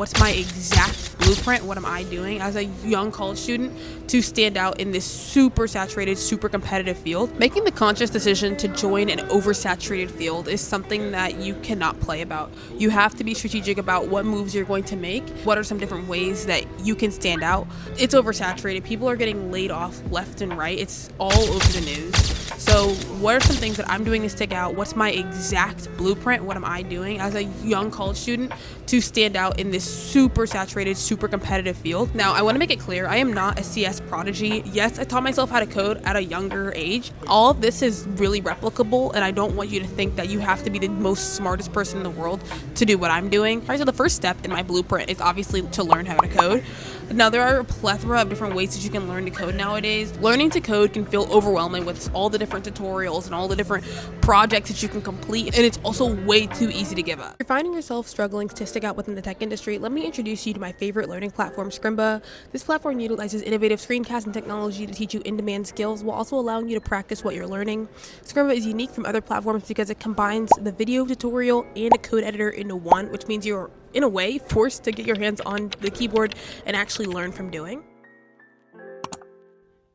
what's my exact blueprint, what am I doing as a young college student to stand out in this super saturated, super competitive field. Making the conscious decision to join an oversaturated field is something that you cannot play about. You have to be strategic about what moves you're going to make. What are some different ways that you can stand out? It's oversaturated. People are getting laid off left and right. It's all over the news. So what are some things that I'm doing to stick out? What's my exact blueprint? What am I doing as a young college student to stand out in this super saturated, super competitive field? Now, I want to make it clear, I am not a CS prodigy. Yes, I taught myself how to code at a younger age. All of this is really replicable, and I don't want you to think that you have to be the most smartest person in the world to do what I'm doing. All right, so the first step in my blueprint is obviously to learn how to code. Now, there are a plethora of different ways that you can learn to code nowadays. Learning to code can feel overwhelming with all the different tutorials and all the different projects that you can complete, and it's also way too easy to give up. If you're finding yourself struggling to stick out within the tech industry, let me introduce you to my favorite learning platform, Scrimba. This platform utilizes innovative screencasting technology to teach you in-demand skills while also allowing you to practice what you're learning. Scrimba is unique from other platforms because it combines the video tutorial and a code editor into one, which means you're, in a way, forced to get your hands on the keyboard and actually learn from doing.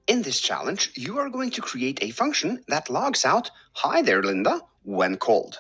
In this challenge, you are going to create a function that logs out, "Hi there, Linda," when called.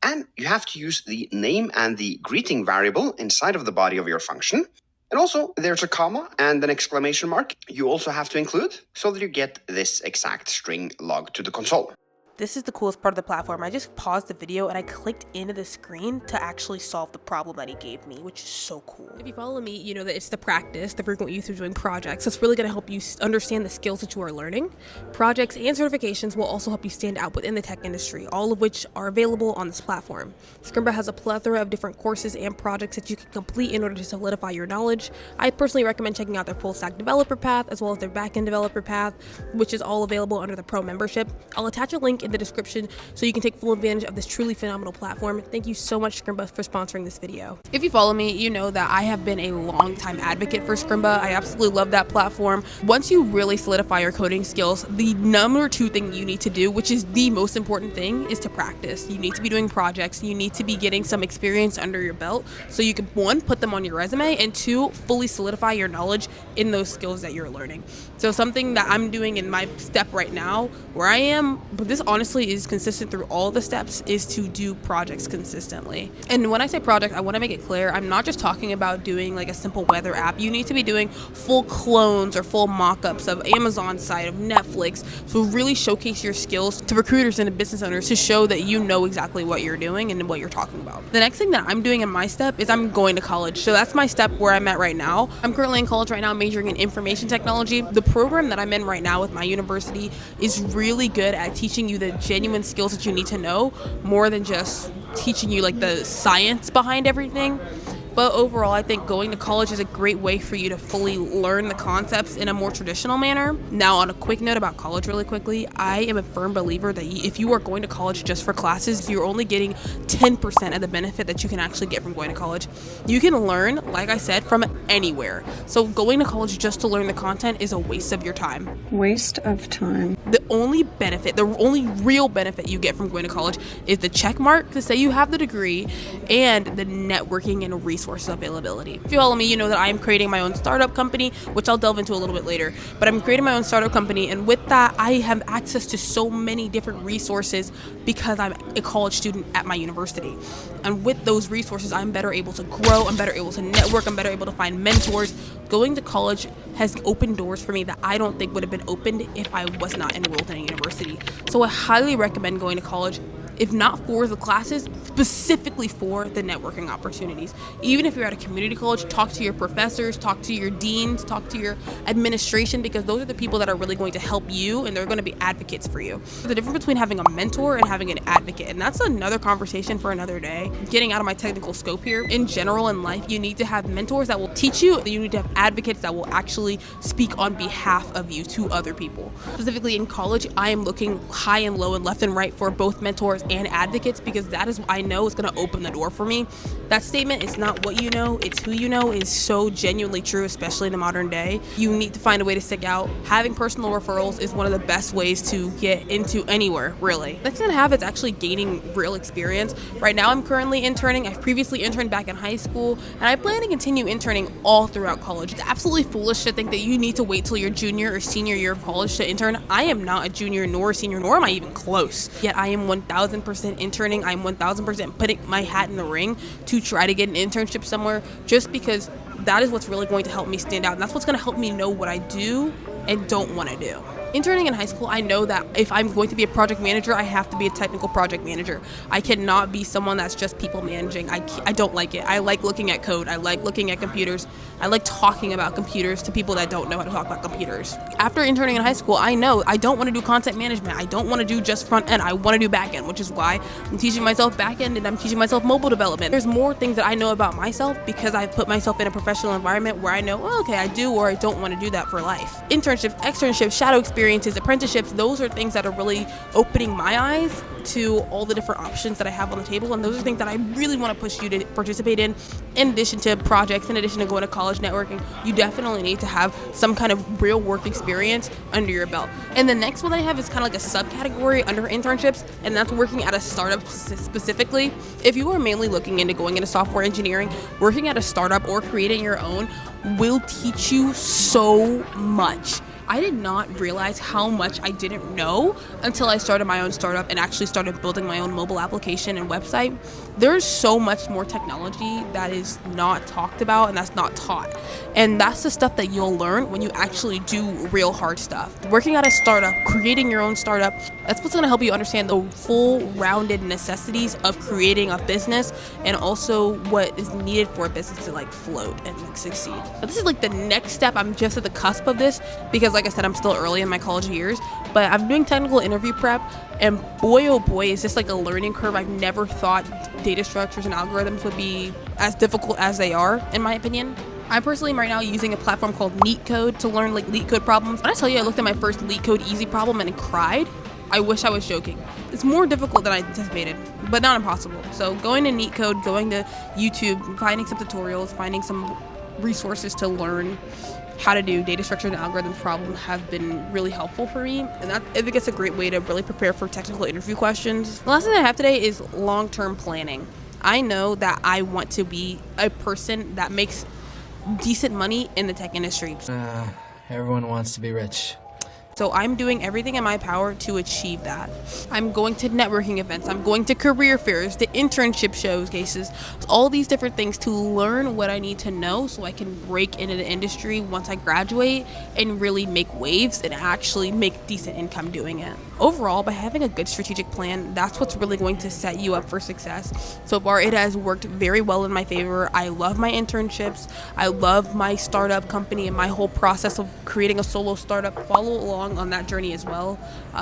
And you have to use the name and the greeting variable inside of the body of your function. And also, there's a comma and an exclamation mark you also have to include so that you get this exact string logged to the console. This is the coolest part of the platform. I just paused the video and I clicked into the screen to actually solve the problem that he gave me, which is so cool. If you follow me, you know that it's the practice, the frequent use of doing projects. That's really gonna help you understand the skills that you are learning. Projects and certifications will also help you stand out within the tech industry, all of which are available on this platform. Scrimba has a plethora of different courses and projects that you can complete in order to solidify your knowledge. I personally recommend checking out their full stack developer path as well as their backend developer path, which is all available under the pro membership. I'll attach a link in the description so you can take full advantage of this truly phenomenal platform. Thank you so much, Scrimba, for sponsoring this video. If you follow me, you know that I have been a long-time advocate for Scrimba. I absolutely love that platform. Once you really solidify your coding skills, the number two thing you need to do, which is the most important thing, is to practice. You need to be doing projects. You need to be getting some experience under your belt so you can, one, put them on your resume, and two, fully solidify your knowledge in those skills that you're learning. So something that I'm doing in my step right now, where I am, but this honestly is consistent through all the steps, is to do projects consistently. And when I say project, I want to make it clear, I'm not just talking about doing like a simple weather app. You need to be doing full clones or full mock-ups of Amazon site, of Netflix, so really showcase your skills to recruiters and to business owners to show that you know exactly what you're doing and what you're talking about. The next thing that I'm doing in my step is I'm going to college. So that's my step where I'm at right now. I'm currently in college right now, majoring in information technology. The program that I'm in right now with my university is really good at teaching you the genuine skills that you need to know, more than just teaching you like the science behind everything. But overall, I think going to college is a great way for you to fully learn the concepts in a more traditional manner. Now, on a quick note about college really quickly, I am a firm believer that if you are going to college just for classes, you're only getting 10% of the benefit that you can actually get from going to college. You can learn, like I said, from anywhere. So going to college just to learn the content is a waste of your time. Waste of time. The only benefit, the only real benefit you get from going to college is the check mark to say you have the degree and the networking and resource availability. If you follow me, you know that I am creating my own startup company, which I'll delve into a little bit later. But I'm creating my own startup company, and with that, I have access to so many different resources because I'm a college student at my university. And with those resources, I'm better able to grow, I'm better able to network, I'm better able to find mentors. Going to college has opened doors for me that I don't think would have been opened if I was not enrolled in a university. So I highly recommend going to college, if not for the classes, specifically for the networking opportunities. Even if you're at a community college, talk to your professors, talk to your deans, talk to your administration, because those are the people that are really going to help you and they're going to be advocates for you. The difference between having a mentor and having an advocate, and that's another conversation for another day. Getting out of my technical scope here, in general in life, you need to have mentors that will teach you, you need to have advocates that will actually speak on behalf of you to other people. Specifically in college, I am looking high and low and left and right for both mentors and advocates, because that is, I know, is going to open the door for me. That statement, "It's not what you know, it's who you know," is so genuinely true, especially in the modern day. You need to find a way to stick out. Having personal referrals is one of the best ways to get into anywhere, really. Next thing I have is actually gaining real experience. Right now I'm currently interning. I've previously interned back in high school, and I plan to continue interning all throughout college. It's absolutely foolish to think that you need to wait till your junior or senior year of college to intern. I am not a junior nor a senior, nor am I even close. Yet I am 1000% interning. I'm 1000% putting my hat in the ring to try to get an internship somewhere, just because that is what's really going to help me stand out, and that's what's going to help me know what I do and don't want to do. Interning in high school, I know that if I'm going to be a project manager, I have to be a technical project manager. I cannot be someone that's just people managing. I don't like it. I like looking at code. I like looking at computers. I like talking about computers to people that don't know how to talk about computers. After interning in high school, I know I don't want to do content management. I don't want to do just front end. I want to do back end, which is why I'm teaching myself back end and I'm teaching myself mobile development. There's more things that I know about myself because I've put myself in a professional environment where I know, oh, okay, I do or I don't want to do that for life. Internships, externships, shadow experiences, apprenticeships, those are things that are really opening my eyes to all the different options that I have on the table, and those are things that I really want to push you to participate in addition to projects, in addition to going to college networking. You definitely need to have some kind of real work experience under your belt. And the next one I have is kind of like a subcategory under internships, and that's working at a startup specifically. If you are mainly looking into going into software engineering, working at a startup or creating your own will teach you so much. I did not realize how much I didn't know until I started my own startup and actually started building my own mobile application and website. There's so much more technology that is not talked about and that's not taught. And that's the stuff that you'll learn when you actually do real hard stuff. Working at a startup, creating your own startup, that's what's going to help you understand the full rounded necessities of creating a business and also what is needed for a business to like float and like succeed. But this is like the next step. I'm just at the cusp of this because like I said, I'm still early in my college years, but I'm doing technical interview prep, and boy oh boy is this like a learning curve. I've never thought data structures and algorithms would be as difficult as they are, in my opinion. I personally am right now using a platform called LeetCode to learn like LeetCode problems. When I tell you I looked at my first LeetCode easy problem and cried, I wish I was joking. It's more difficult than I anticipated, but not impossible. So going to LeetCode, going to YouTube, finding some tutorials, finding some resources to learn how to do data structure and algorithm problems have been really helpful for me, and that I think it's a great way to really prepare for technical interview questions. The last thing I have today is long-term planning. I know that I want to be a person that makes decent money in the tech industry. Everyone wants to be rich. So I'm doing everything in my power to achieve that. I'm going to networking events, I'm going to career fairs, to internship showcases, all these different things to learn what I need to know so I can break into the industry once I graduate and really make waves and actually make decent income doing it. Overall, by having a good strategic plan, that's what's really going to set you up for success. So far, it has worked very well in my favor. I love my internships. I love my startup company and my whole process of creating a solo startup. Follow along on that journey as well,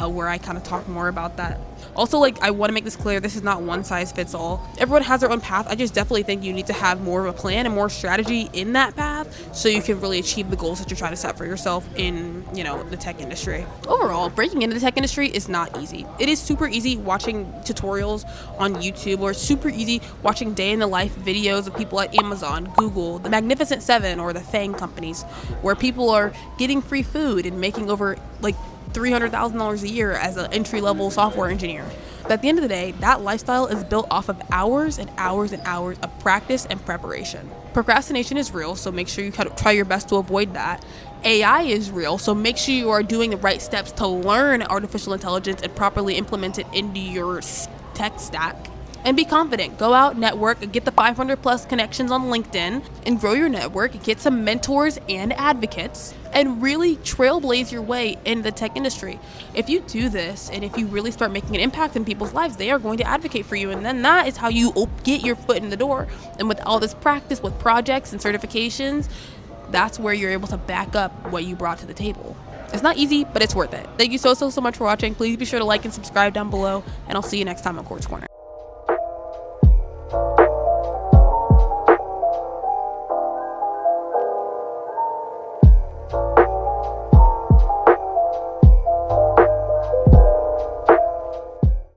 where I kind of talk more about that. Also, like, I want to make this clear, this is not one size fits all. Everyone has their own path. I just definitely think you need to have more of a plan and more strategy in that path so you can really achieve the goals that you're trying to set for yourself in, the tech industry. Overall, breaking into the tech industry is not easy. It is super easy watching tutorials on YouTube, or super easy watching day in the life videos of people at Amazon, Google, the Magnificent Seven, or the FANG companies, where people are getting free food and making over like $300,000 a year as an entry-level software engineer. But at the end of the day, that lifestyle is built off of hours and hours and hours of practice and preparation. Procrastination is real, so make sure you try your best to avoid that. AI is real, so make sure you are doing the right steps to learn artificial intelligence and properly implement it into your tech stack. And be confident. Go out, network, get the 500 plus connections on LinkedIn, and grow your network, get some mentors and advocates, and really trailblaze your way in the tech industry. If you do this, and if you really start making an impact in people's lives, they are going to advocate for you, and then that is how you get your foot in the door. And with all this practice, with projects and certifications, that's where you're able to back up what you brought to the table. It's not easy, but it's worth it. Thank you so much for watching. Please be sure to like and subscribe down below, and I'll see you next time on Quartz Corner.